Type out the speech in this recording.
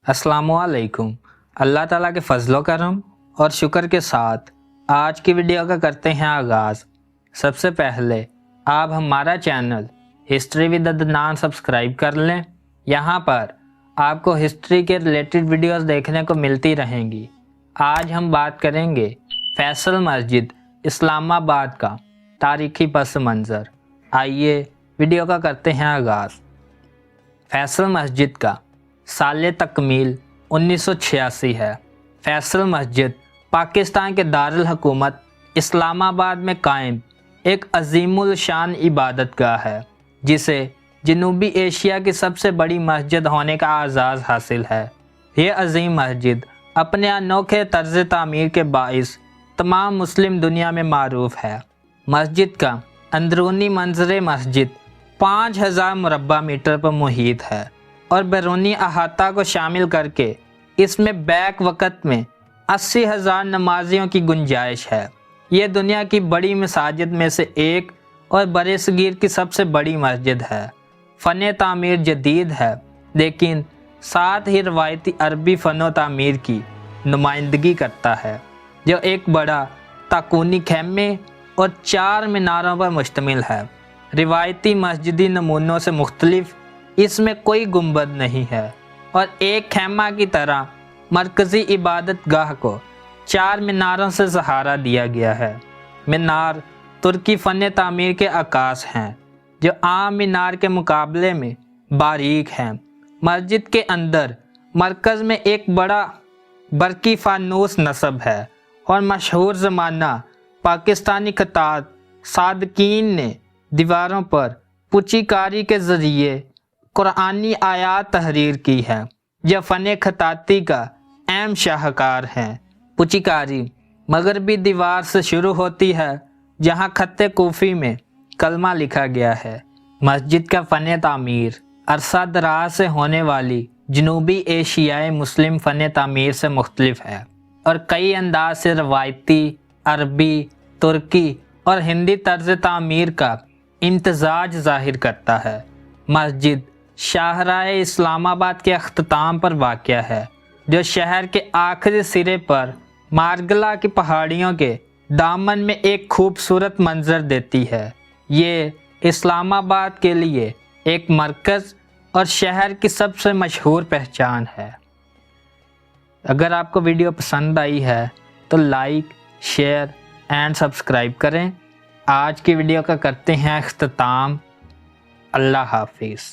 अस्सलामु अलैकुम। अल्लाह ताला के फजलो करम और शुक्र के साथ आज की वीडियो का करते हैं आगाज़। सबसे पहले आप हमारा channel history with Adnan subscribe कर लें। यहाँ पर आपको हिस्ट्री के रिलेटेड वीडियोस देखने को मिलती रहेंगी। आज हम बात करेंगे फैसल मस्जिद इस्लामाबाद का तारीखी पस मंज़र। आइए वीडियो का करते हैं आगाज़। फैसल मस्जिद का साल तकमील 1986 है। फैसल मस्जिद पाकिस्तान के दारुल हुकूमत इस्लामाबाद में कायम एक अजीमुल शान इबादत गाह है, जिसे जनूबी एशिया की सबसे बड़ी मस्जिद होने का आज़ाज़ हासिल है। यह अजीम मस्जिद अपने अनोखे तर्ज तामीर के बाइस तमाम मुस्लिम दुनिया में मारूफ है। मस्जिद का अंदरूनी मंजर मस्जिद 5000 मुरब्बा मीटर पर मुहित है और बैरूनी अहाता को शामिल करके इसमें बैक वक़्त में 80,000 नमाजियों की गुंजाइश है। ये दुनिया की बड़ी मसाजिद में से एक और बरसगीर की सबसे बड़ी मस्जिद है। फ़न तामीर जदीद है, लेकिन साथ ही रवायती अरबी फ़न तामीर की नुमाइंदगी करता है, जो एक बड़ा ताकूनी खैमे और 4 मीनारों पर मुश्तमिल है। रिवायती मस्जिदी नमूनों से मुख्तलिफ इसमें कोई गुंबद नहीं है और एक खैमा की तरह मरकज़ी इबादत गाह को 4 मीनारों से सहारा दिया गया है। मीनार तुर्की फ़न तामीर के अक्कास हैं, जो आम मीनार के मुकाबले में बारीक हैं। मस्जिद के अंदर मरकज़ में एक बड़ा बरकी फानूस नस्ब है और मशहूर ज़माना पाकिस्तानी खतात सादकीन ने दीवारों पर पुचीकारी के ज़रिए कुरानी आयात तहरीर की है, जो फ़न खताती का अहम शाहकार हैं। पुचीकारी मगरबी दीवार से शुरू होती है, जहाँ खत्ते कूफ़ी में कलमा लिखा गया है। मस्जिद का फ़न तामीर अरसा दराज से होने वाली जनूबी एशियाई मुस्लिम फ़न तामीर से मुख्तलिफ है और कई अंदाज से रवायती अरबी, तुर्की और हिंदी तर्ज तामीर का इम्तजाज ज़ाहिर करता है। मस्जिद शाहराए इस्लामाबाद के अख्ताम पर वाक़या है, जो शहर के आखिरी सिरे पर मारगला की पहाड़ियों के दामन में एक खूबसूरत मंजर देती है। ये इस्लामाबाद के लिए एक मरकज़ और शहर की सबसे मशहूर पहचान है। अगर आपको वीडियो पसंद आई है तो लाइक, शेयर एंड सब्सक्राइब करें। आज की वीडियो का करते हैं अख्ताम। अल्लाह हाफिज़।